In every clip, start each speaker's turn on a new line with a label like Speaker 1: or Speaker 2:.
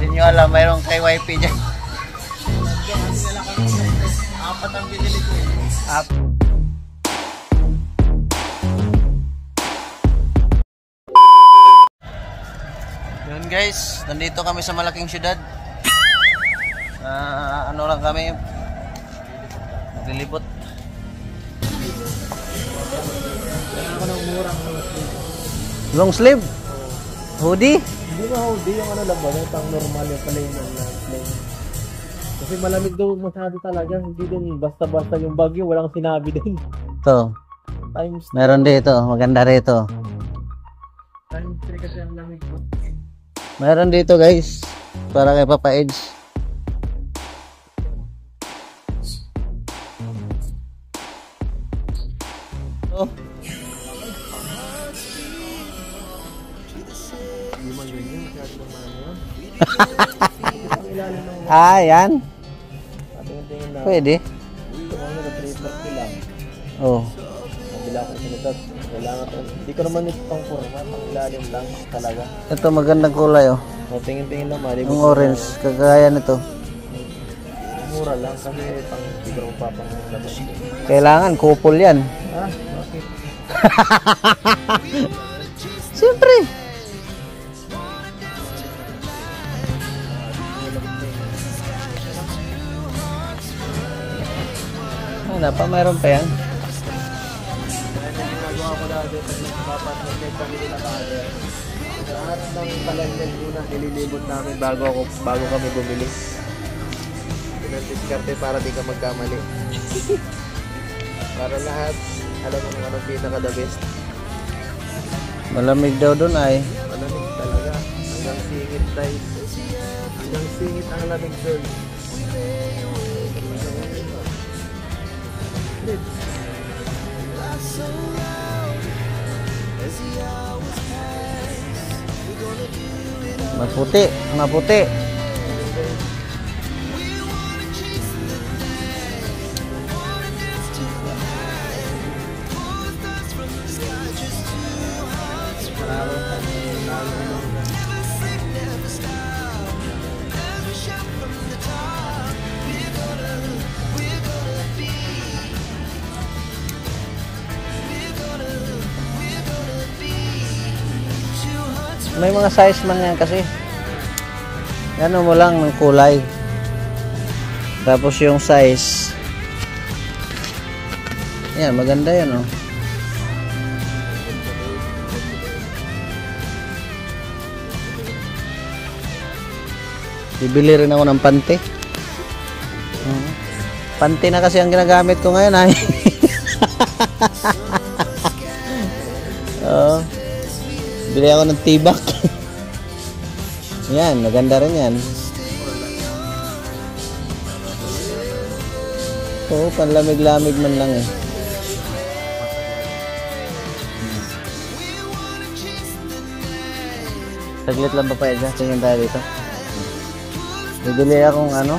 Speaker 1: Hindi nyo alam, mayroong KYP dyan. Apat ang binili ko eh. Yun guys, nandito kami sa malaking syudad. Ano lang kami, naglilibot.
Speaker 2: Ako ng murang
Speaker 1: Long sleeve? Hoodie?
Speaker 2: Hindi ba hoodie yung ano lang ba? Yung pang normal yung plain na plain. Kasi malamig daw masyado talaga. Hindi din basta-basta yung bagyo. Walang sinabi din.
Speaker 1: Ito.
Speaker 2: Times
Speaker 1: Meron dito. Maganda rito.
Speaker 2: Times 3 kasi ang lamig ko.
Speaker 1: Meron dito guys. Para kay Papa Edge. Oh. Yan.
Speaker 2: Tingin-tingin lang.
Speaker 1: Pwede.
Speaker 2: Ito mga nag-340 lang.
Speaker 1: Oh.
Speaker 2: Nabila ko sinitot. Kailangan ko. Hindi ko naman ito pang kurma. Pang ilalim lang talaga.
Speaker 1: Ito magandang kulay oh.
Speaker 2: Tingin-tingin lang.
Speaker 1: Yung orange. Kagaya nito.
Speaker 2: Mura lang kasi pang siguro pa pang labas.
Speaker 1: Kailangan couple yan.
Speaker 2: Bakit?
Speaker 1: Siyempre. Pa mayroon pa yan.
Speaker 2: Ginagawa ko dati pag nagpapatrocate kami nila father. Lahat ng palengke muna nililibot namin bago kami bumili. Pinag-discarte para di ka magkamali. Para lahat alam mo kung anong pinaka the best.
Speaker 1: Malamig daw doon ay.
Speaker 2: Malamig talaga. Hanggang singit tayo. Hanggang singit ang lamig doon.
Speaker 1: Maputi, maputi. May mga size man yan kasi. Ano mo lang ng kulay. Tapos yung size. Yan, maganda yan oh. Bibili rin ako ng panty. Panty na kasi ang ginagamit ko ngayon ay. Oo. Bili ako ng tibak. Yan, maganda rin yan. Oo, panlamig-lamig man lang eh. Saglit lang pa pa dyan. Tingin tayo dito. Bibili akong ano.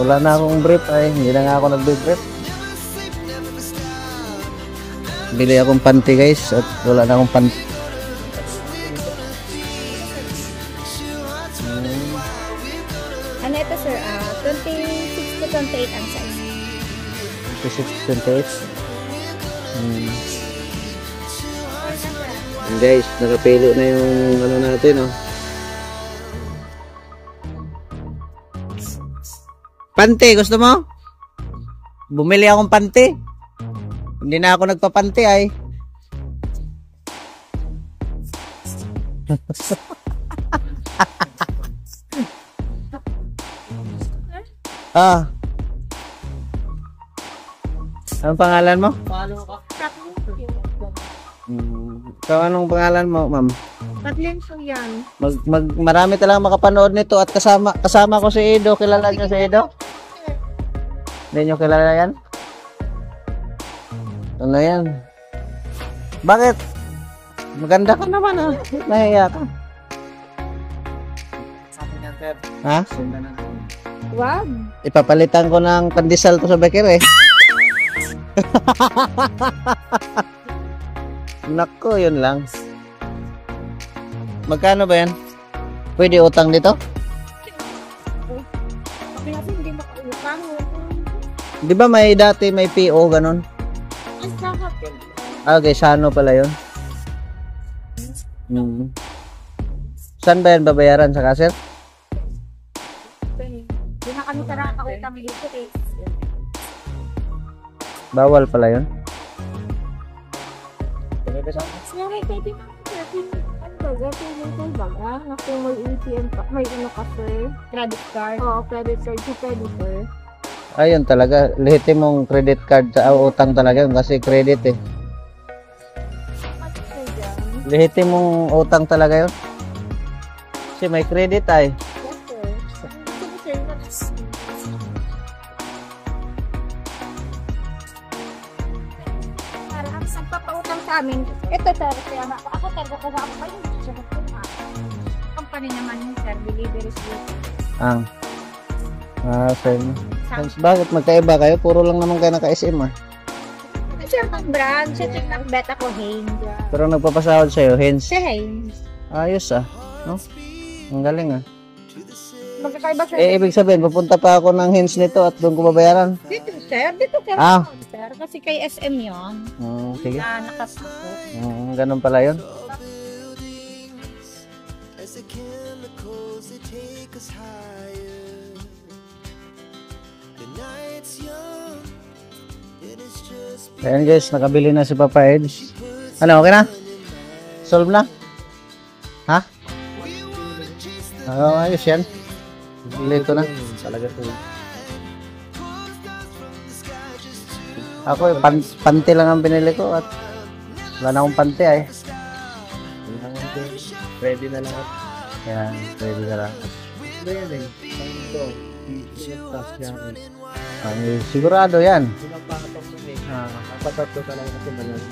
Speaker 1: Wala na akong brief ay. Hindi na nga ako nag-brief. Bili akong panty guys. At wala na akong panty.
Speaker 3: Ano ito sir? 26 to 28 ang size.
Speaker 1: 26 to 28. Guys, nakapilo na yung ano natin oh. Panty, gusto mo? Bumili akong panty. Hindi na ako nagpapanty ay. Anong pangalan mo? Ikaw anong pangalan mo, ma'am?
Speaker 3: Kathleen Suyan.
Speaker 1: Marami talagang makapanood nito at kasama ko si Edo. Kilala niyo si Edo? Hindi niyo kilala yan? Ano yan? Bakit? Maganda ka naman ah. Nahiya ka. Ha?
Speaker 3: Wow.
Speaker 1: Ipapalitan ko ng pandesal ko sa Beker eh. Nako, yun lang. Magkano ba yan? Pwede utang dito?
Speaker 3: Kasi hindi makautang.
Speaker 1: Di ba may dati may PO ganun?
Speaker 3: Ang sakap yun.
Speaker 1: Okay, Sano pala yun. Saan ba yan babayaran? Sa kasir?
Speaker 3: Hindi na kami nakakautang dito eh.
Speaker 1: Bawal pala yun.
Speaker 3: Sorry, pwede na. Ang baga. Kung may ATM pa, may ano kasi. Credit card. Oo, credit card. So, creditor.
Speaker 1: Ayun talaga. Lehitimong credit card sa utang talaga yun kasi credit eh. Lehitimong utang talaga yun. Kasi may credit ay.
Speaker 3: Papautang sa amin, ito sir, kaya ako talaga kasi ako pa yung siya company naman yung sir, delivery dito.
Speaker 1: Sir. Bakit magkaiba kayo? Puro lang naman kayo naka-SM ah.
Speaker 3: Siya ang brand, siya yung beta ko, Hanes.
Speaker 1: Pero nagpapasahod sa'yo, hens.
Speaker 3: Siya Hanes.
Speaker 1: Ayos ah. No? Ang galing ah.
Speaker 3: Magkakaiba sir.
Speaker 1: Ibig sabihin, pupunta pa ako ng hens nito at doon ko babayaran.
Speaker 3: Dito sir. Sir, kasi kay SM yun.
Speaker 1: Sige.
Speaker 3: Na nakasuko.
Speaker 1: Ganun pala yun. Ayan guys, nakabili na si Papa Edge. Ano, okay na? Solve na? Ha? Ayos yan. Lito na.
Speaker 2: Talaga to.
Speaker 1: Ako panty lang ang binili ko at wala na akong panty ay.
Speaker 2: Ready na lahat.
Speaker 1: Yan, ready na lang.
Speaker 2: Ready. Ito.
Speaker 1: Sigurado yan.
Speaker 2: Kulang pa ito sa may. Patatlo talaga kasi malaki.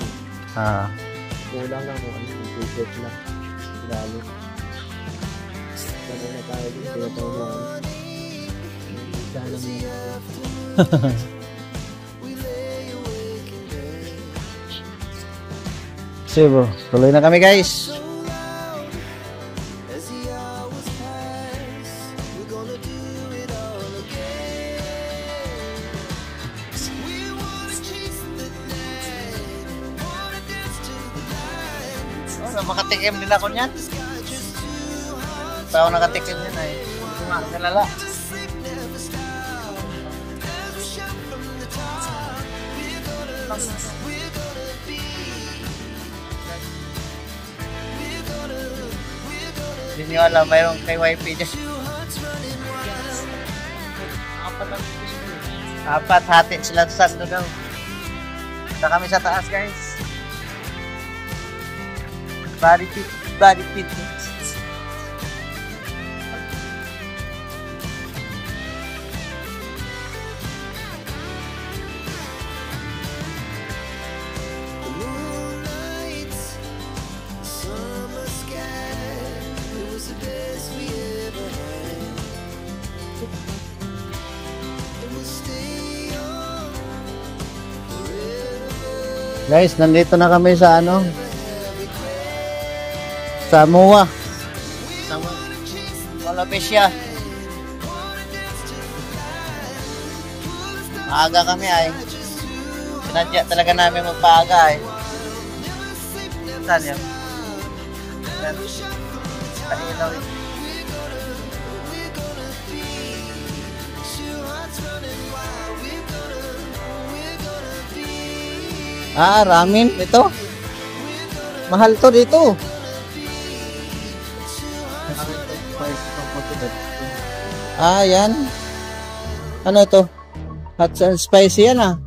Speaker 2: Kulang lang kung ano yung budget lang. Lalo. Lalo na tayo din. Kaya tayo mo. Sana mo.
Speaker 1: So bro, tuloy na kami guys. Makatikim din ako niyan. Pero ako nakatikim niyan ay hindi ko makalala. Hindi nyo alam, mayroong kay YP dyan. Apat, hati sila sa sando daw. Punta kami sa taas guys. Body fitness. Guys, nandito na kami sa ano? Sa MOA. Sa Malapesia. Maaga kami ay. Sinadya talaga namin magpaaga ay. Saan yan? Yan. Kanina rin. Ramen ito. Mahal to dito. Yan. Ano to? Hot and spicy yan ah.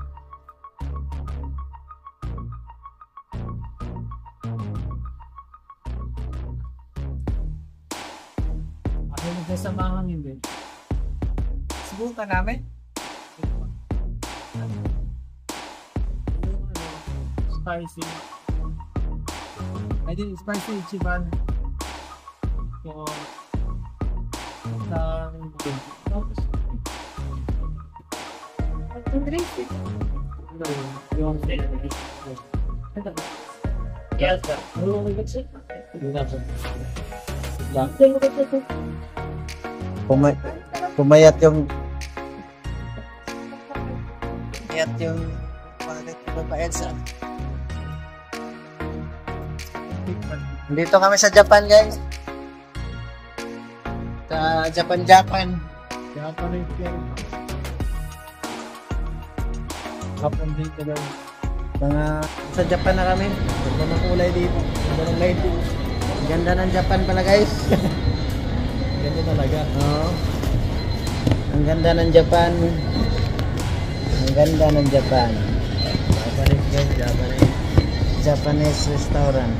Speaker 2: Ako nagsasamahan yun din. Subukan namin. Spicy. I did spicy ichiban. So,
Speaker 1: Pumayat yung babae sa. Dito kami sa Japan, guys. Sa Japan.
Speaker 2: Japanese yan. Hapon dito lang.
Speaker 1: Sa Japan na kami.
Speaker 2: Ganda ng kulay dito. Ganda ng lighting.
Speaker 1: Ang ganda ng Japan pala, guys.
Speaker 2: Ganda talaga.
Speaker 1: Oo. Ang ganda ng Japan. Ang ganda ng Japan.
Speaker 2: Japanese guys, Japanese.
Speaker 1: Japanese restaurant.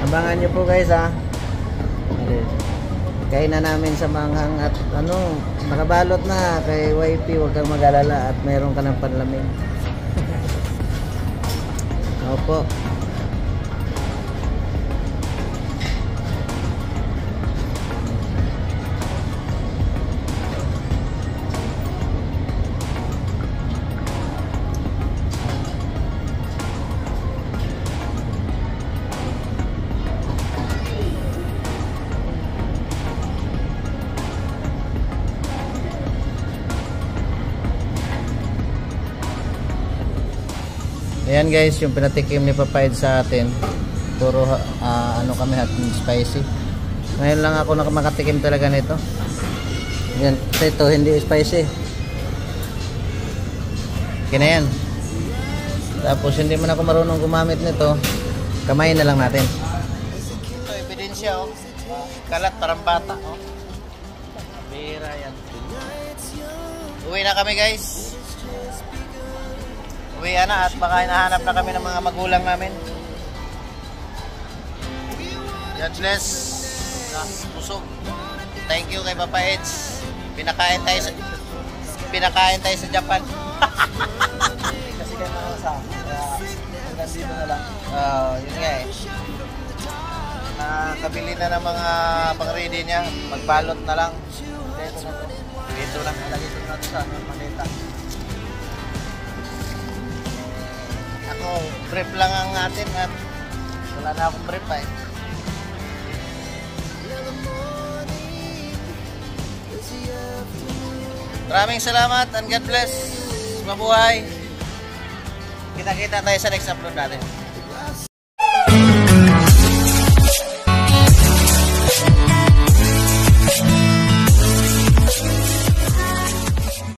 Speaker 1: Abangan nyo po, guys, ha. Kain na namin sa manghang at nakabalot na kay wifey, huwag kang mag-alala at mayroon ka ng panlamig. Opo. Ayan, guys, yung pinatikim ni Papa Ed sa atin. Puro kami hot and spicy. Ngayon lang ako makatikim talaga nito. Yan, ito hindi spicy. Okay na yan. Tapos hindi man ako marunong gumamit nito, kamay na lang natin. Ito, ebidensya, oh. Kalat parang bata, oh. Bira yan. Uwi na kami, guys. Uwi na at baka hinahanap na kami ng mga magulang namin. God bless. Busog. Thank you kay Papa Eds. Pinakain tayo sa Japan.
Speaker 2: Kasi kayo nakasama. Kaya hanggang dito na lang.
Speaker 1: Yun nga eh. Nakabili na ng mga pang-ready niya. Magbalot na lang. Dito na. Lagi ito na ito sa malita. Ako, brief lang ang atin at wala na akong brief eh. Maraming salamat and God bless. Mabuhay. Kita-kita tayo sa next upload natin.